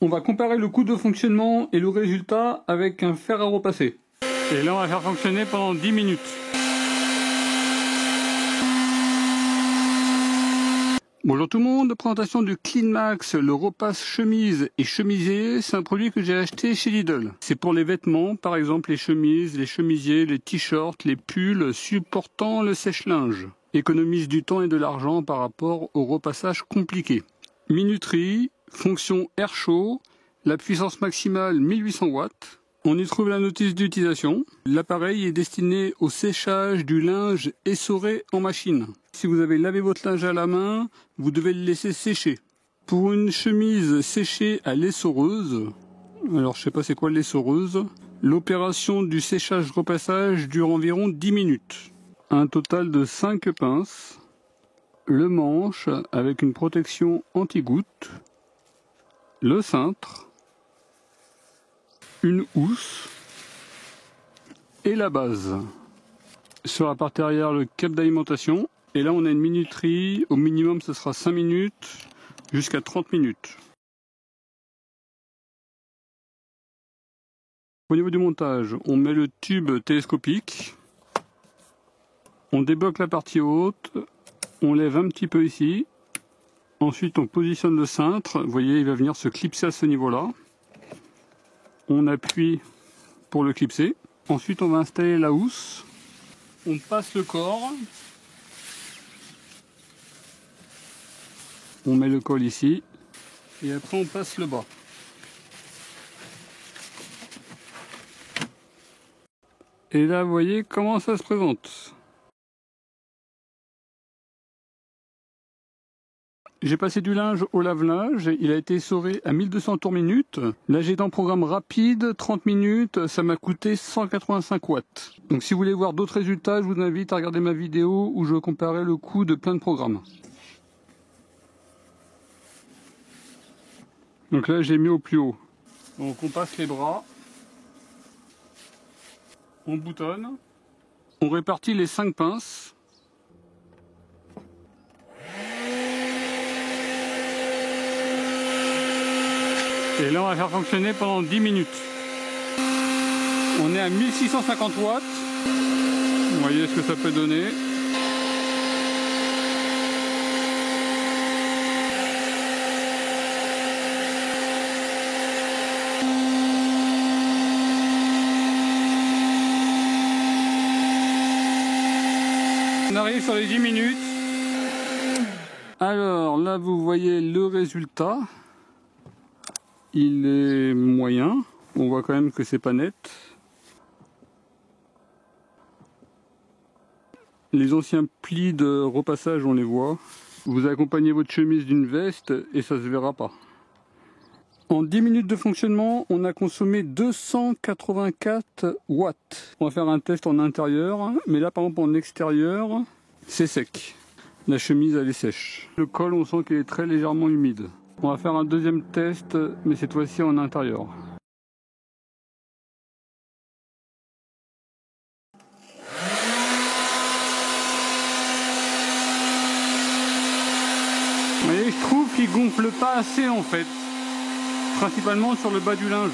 On va comparer le coût de fonctionnement et le résultat avec un fer à repasser. Et là on va faire fonctionner pendant 10 minutes. Bonjour tout le monde, présentation du CleanMax, le repasse chemise et chemisier, c'est un produit que j'ai acheté chez Lidl. C'est pour les vêtements, par exemple les chemises, les chemisiers, les t-shirts, les pulls supportant le sèche-linge. Économise du temps et de l'argent par rapport au repassage compliqué. Minuterie, fonction air chaud, la puissance maximale 1800 watts. On y trouve la notice d'utilisation. L'appareil est destiné au séchage du linge essoré en machine. Si vous avez lavé votre linge à la main, vous devez le laisser sécher. Pour une chemise séchée à l'essoreuse, alors je sais pas c'est quoi l'essoreuse, l'opération du séchage-repassage dure environ 10 minutes. Un total de 5 pinces, le manche avec une protection anti-goutte, le cintre, une housse et la base. Sur la partie arrière, le câble d'alimentation. Et là, on a une minuterie. Au minimum, ce sera 5 minutes jusqu'à 30 minutes. Au niveau du montage, on met le tube télescopique. On débloque la partie haute. On lève un petit peu ici. Ensuite, on positionne le cintre. Vous voyez, il va venir se clipser à ce niveau-là. On appuie pour le clipser. Ensuite, on va installer la housse. On passe le corps. On met le col ici. Et après, on passe le bas. Et là, vous voyez comment ça se présente. J'ai passé du linge au lave-linge, il a été essoré à 1200 tours minute. Là j'ai un programme rapide, 30 minutes, ça m'a coûté 185 watts. Donc si vous voulez voir d'autres résultats, je vous invite à regarder ma vidéo où je comparais le coût de plein de programmes. Donc là j'ai mis au plus haut. Donc on passe les bras, on boutonne, on répartit les 5 pinces. Et là on va faire fonctionner pendant 10 minutes. On est à 1650 watts. Vous voyez ce que ça peut donner. On arrive sur les 10 minutes. Alors là vous voyez le résultat. Il est moyen, on voit quand même que c'est pas net. Les anciens plis de repassage, on les voit. Vous accompagnez votre chemise d'une veste et ça se verra pas. En 10 minutes de fonctionnement, on a consommé 284 watts. On va faire un test en intérieur, mais là par exemple en extérieur, c'est sec. La chemise elle est sèche. Le col, on sent qu'il est très légèrement humide. On va faire un deuxième test, mais cette fois-ci en intérieur. Vous voyez, je trouve qu'il gonfle pas assez en fait. Principalement sur le bas du linge.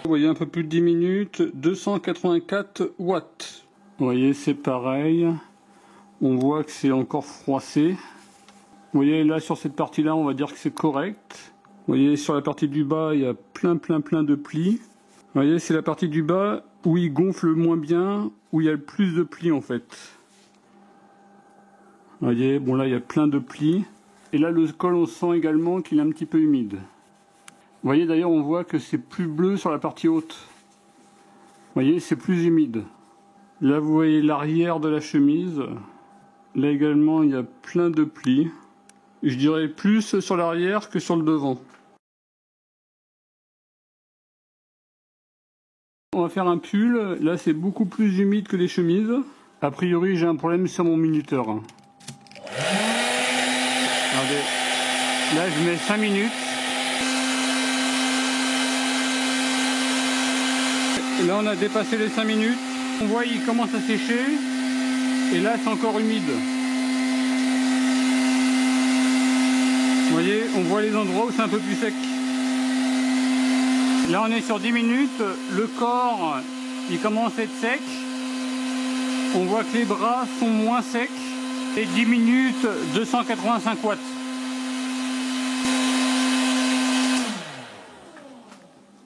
Vous voyez un peu plus de 10 minutes, 284 watts. Vous voyez c'est pareil, on voit que c'est encore froissé. Vous voyez là sur cette partie là on va dire que c'est correct. Vous voyez sur la partie du bas il y a plein de plis. Vous voyez c'est la partie du bas où il gonfle moins bien, où il y a le plus de plis en fait. Vous voyez bon là il y a plein de plis. Et là le col on sent également qu'il est un petit peu humide. Vous voyez d'ailleurs on voit que c'est plus bleu sur la partie haute. Vous voyez c'est plus humide. Là vous voyez l'arrière de la chemise. Là également il y a plein de plis. Je dirais plus sur l'arrière que sur le devant. On va faire un pull. Là c'est beaucoup plus humide que les chemises. A priori, j'ai un problème sur mon minuteur. Regardez. Là, je mets 5 minutes. Et là, on a dépassé les 5 minutes. On voit, il commence à sécher. Et là, c'est encore humide. Vous voyez, on voit les endroits où c'est un peu plus sec. Là, on est sur 10 minutes. Le corps, il commence à être sec. On voit que les bras sont moins secs. Et 10 minutes, 285 watts.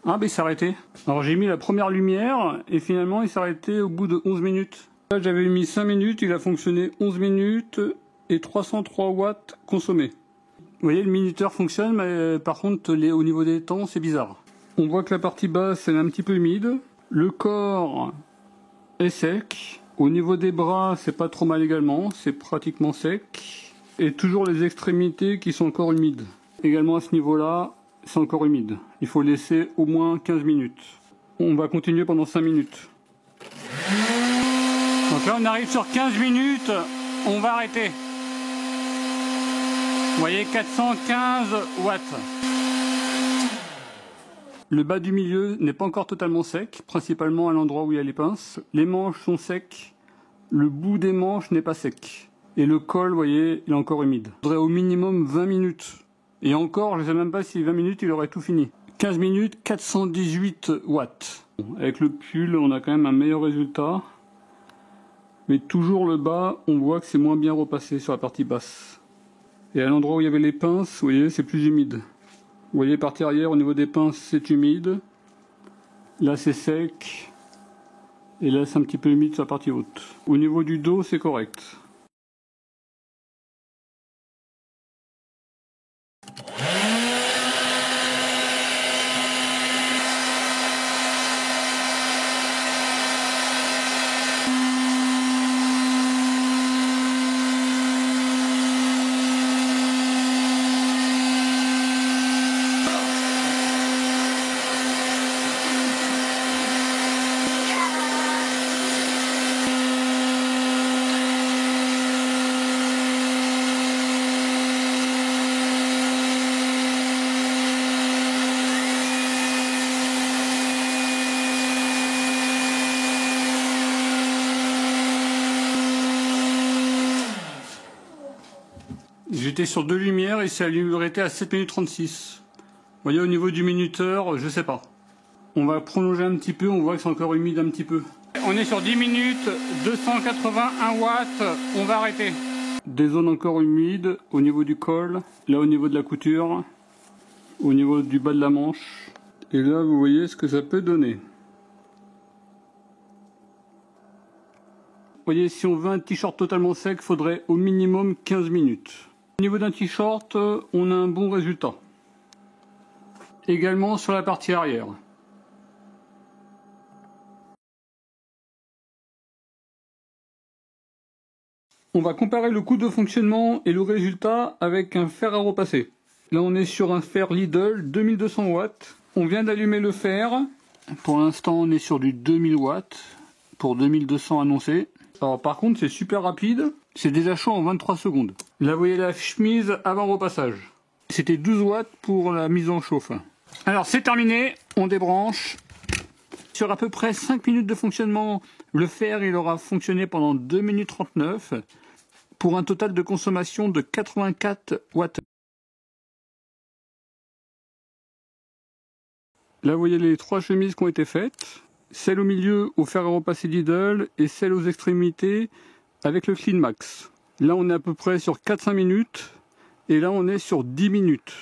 Ah, ben il s'est arrêté. Alors, j'ai mis la première lumière et finalement, il s'est arrêté au bout de 11 minutes. Là, j'avais mis 5 minutes, il a fonctionné 11 minutes et 303 watts consommés. Vous voyez, le minuteur fonctionne, mais par contre, au niveau des temps, c'est bizarre. On voit que la partie basse, elle est un petit peu humide. Le corps est sec. Au niveau des bras, c'est pas trop mal également, c'est pratiquement sec. Et toujours les extrémités qui sont encore humides. Également à ce niveau-là, c'est encore humide. Il faut laisser au moins 15 minutes. On va continuer pendant 5 minutes. Donc là, on arrive sur 15 minutes, on va arrêter. Vous voyez, 415 watts. Le bas du milieu n'est pas encore totalement sec, principalement à l'endroit où il y a les pinces. Les manches sont secs, le bout des manches n'est pas sec. Et le col, vous voyez, il est encore humide. Il faudrait au minimum 20 minutes. Et encore, je ne sais même pas si 20 minutes, il aurait tout fini. 15 minutes, 418 watts. Avec le pull, on a quand même un meilleur résultat. Mais toujours le bas, on voit que c'est moins bien repassé sur la partie basse. Et à l'endroit où il y avait les pinces, vous voyez, c'est plus humide. Vous voyez, partie arrière, au niveau des pinces, c'est humide. Là, c'est sec. Et là, c'est un petit peu humide sur la partie haute. Au niveau du dos, c'est correct. J'étais sur 2 lumières et c'est arrêté à 7 minutes 36. Vous voyez, au niveau du minuteur, je sais pas. On va prolonger un petit peu, on voit que c'est encore humide un petit peu. On est sur 10 minutes, 281 watts, on va arrêter. Des zones encore humides au niveau du col, là au niveau de la couture, au niveau du bas de la manche. Et là, vous voyez ce que ça peut donner. Vous voyez, si on veut un t-shirt totalement sec, il faudrait au minimum 15 minutes. Au niveau d'un t-shirt, on a un bon résultat. Également sur la partie arrière. On va comparer le coût de fonctionnement et le résultat avec un fer à repasser. Là, on est sur un fer Lidl 2200 watts. On vient d'allumer le fer. Pour l'instant, on est sur du 2000 watts pour 2200 annoncé. Alors par contre, c'est super rapide. C'est déjà chaud en 23 secondes. Là, vous voyez la chemise avant repassage. C'était 12 watts pour la mise en chauffe. Alors, c'est terminé. On débranche. Sur à peu près 5 minutes de fonctionnement, le fer, il aura fonctionné pendant 2 minutes 39 pour un total de consommation de 84 watts. Là, vous voyez les 3 chemises qui ont été faites. Celle au milieu au fer à repasser Lidl et celle aux extrémités avec le Clean Max. Là, on est à peu près sur 4-5 minutes et là, on est sur 10 minutes.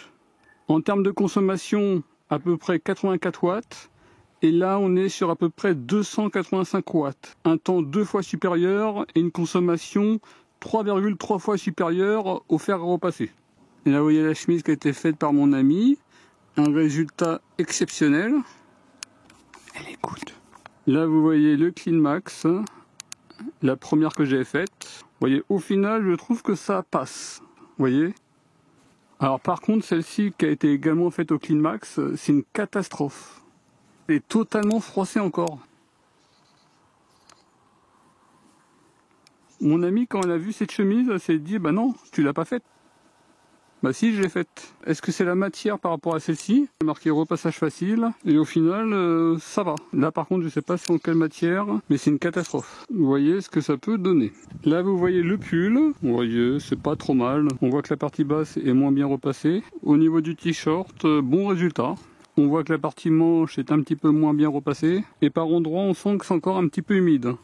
En termes de consommation, à peu près 84 watts et là, on est sur à peu près 285 watts. Un temps 2 fois supérieur et une consommation 3,3 fois supérieure au fer à repasser. Et là, vous voyez la chemise qui a été faite par mon ami. Un résultat exceptionnel. Elle écoute. Là, vous voyez le Clean Max, la première que j'ai faite. Vous voyez, au final, je trouve que ça passe. Vous voyez. Alors, par contre, celle-ci qui a été également faite au Clean Max, c'est une catastrophe. Elle est totalement froissée encore. Mon ami, quand elle a vu cette chemise, elle s'est dit, bah non, tu l'as pas faite. Bah si, je l'ai faite. Est-ce que c'est la matière par rapport à celle-ci? C'est marqué repassage facile. Et au final, ça va. Là par contre, je sais pas c'est en quelle matière, mais c'est une catastrophe. Vous voyez ce que ça peut donner. Là, vous voyez le pull. Vous voyez, c'est pas trop mal. On voit que la partie basse est moins bien repassée. Au niveau du t-shirt, bon résultat. On voit que la partie manche est un petit peu moins bien repassée. Et par endroits, on sent que c'est encore un petit peu humide.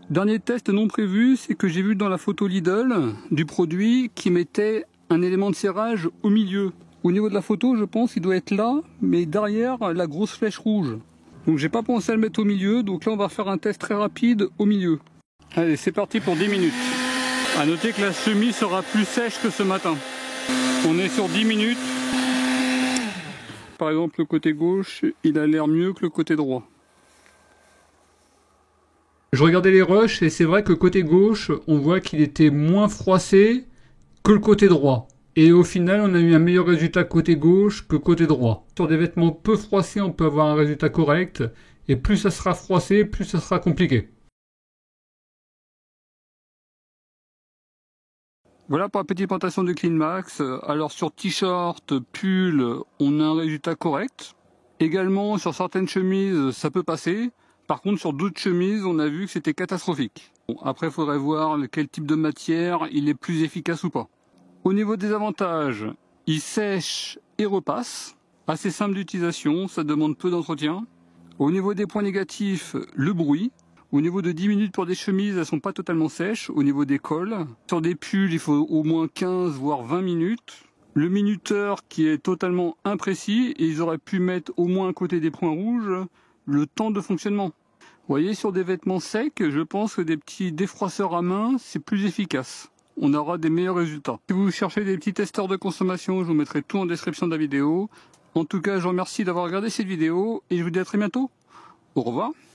Dernier test non prévu, c'est que j'ai vu dans la photo Lidl du produit qui mettait un élément de serrage au milieu. Au niveau de la photo, je pense qu'il doit être là, mais derrière la grosse flèche rouge. Donc j'ai pas pensé à le mettre au milieu, donc là on va faire un test très rapide au milieu. Allez, c'est parti pour 10 minutes. À noter que la chemise sera plus sèche que ce matin. On est sur 10 minutes. Par exemple, le côté gauche, il a l'air mieux que le côté droit. Je regardais les rushs et c'est vrai que côté gauche, on voit qu'il était moins froissé que le côté droit. Et au final, on a eu un meilleur résultat côté gauche que côté droit. Sur des vêtements peu froissés, on peut avoir un résultat correct. Et plus ça sera froissé, plus ça sera compliqué. Voilà pour la petite présentation de CleanMax. Alors sur t-shirt, pull, on a un résultat correct. Également sur certaines chemises, ça peut passer. Par contre, sur d'autres chemises, on a vu que c'était catastrophique. Bon, après, il faudrait voir quel type de matière il est plus efficace ou pas. Au niveau des avantages, il sèche et repasse. Assez simple d'utilisation, ça demande peu d'entretien. Au niveau des points négatifs, le bruit. Au niveau de 10 minutes pour des chemises, elles sont pas totalement sèches. Au niveau des cols, sur des pulls, il faut au moins 15 voire 20 minutes. Le minuteur qui est totalement imprécis et ils auraient pu mettre au moins à côté des points rouges le temps de fonctionnement. Vous voyez, sur des vêtements secs, je pense que des petits défroisseurs à main, c'est plus efficace. On aura des meilleurs résultats. Si vous cherchez des petits testeurs de consommation, je vous mettrai tout en description de la vidéo. En tout cas, je vous remercie d'avoir regardé cette vidéo et je vous dis à très bientôt. Au revoir.